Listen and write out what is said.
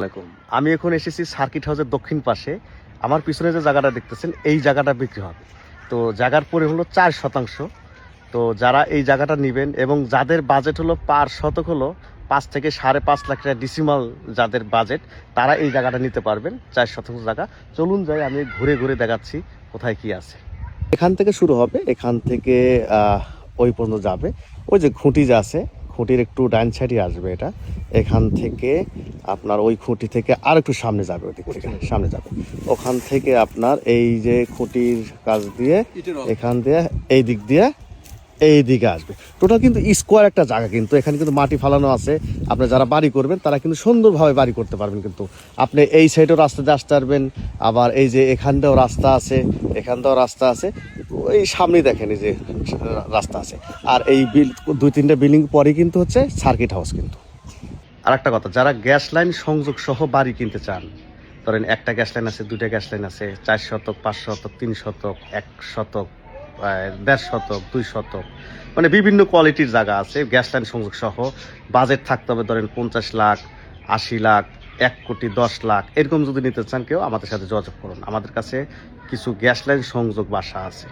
আসসালামু আলাইকুম। আমি এখন এসেছি সার্কিট হাউসের দক্ষিণ পাশে। আমার পিছনে যে জায়গাটা দেখতেছেন এই জায়গাটা বিক্রি হবে। তো জায়গার পরিমাণ হলো 4%। তো যারা এই জায়গাটা নেবেন এবং যাদের বাজেট হলো পার শতক হলো 5 থেকে 5.5 লাখ টাকা ডিসিমাল, যাদের বাজেট তারা এই জায়গাটা নিতে পারবেন। 4% জায়গা। চলুন যাই, আমি ঘুরে ঘুরে দেখাচ্ছি কোথায় কি আছে। এখান থেকে শুরু হবে, এখান থেকে ওই পর্যন্ত যাবে। ওই যে খুঁটি যে আছে, খুঁটির একটু ডান সাইডে আসবে এটা। এখান থেকে আপনার ওই খুঁটি থেকে আর একটু সামনে যাবে, ওই দিক থেকে সামনে যাবে। ওখান থেকে আপনার এই যে খুঁটির কাজ দিয়ে এখান দিয়ে এই দিক দিয়ে এই দিকে আসবে। টোটাল কিন্তু স্কোয়ার একটা জায়গা, কিন্তু এখানে কিন্তু মাটি ফালানো আছে। আপনি যারা বাড়ি করবেন তারা কিন্তু সুন্দরভাবে বাড়ি করতে পারবেন। কিন্তু আপনি এই সাইডেও রাস্তা দিয়ে আসতে পারবেন, আবার এই যে এখানটাও রাস্তা আছে, এখানটাও রাস্তা আছে। এই সামনে দেখেন এই যে রাস্তা আছে। আর এই 2-3টা বিল্ডিং পরে কিন্তু হচ্ছে সার্কিট হাউস। কিন্তু আর একটা কথা, যারা গ্যাস লাইন সংযোগ সহ বাড়ি কিনতে চান, ধরেন একটা গ্যাস লাইন আছে, 2টা গ্যাস লাইন আছে, 4 শতক, 5 শতক, 3 শতক, 1 শতক, 1.5 শতক, 2 শতক, মানে বিভিন্ন কোয়ালিটির জায়গা আছে গ্যাস লাইন সংযোগ সহ। বাজেট থাকতে হবে ধরেন 50 লাখ, 80 লাখ, 1 কোটি 10 লাখ, এরকম যদি নিতে চান কেউ আমাদের সাথে যোগাযোগ করুন। আমাদের কাছে কিছু গ্যাস লাইন সংযোগ বাসা আছে।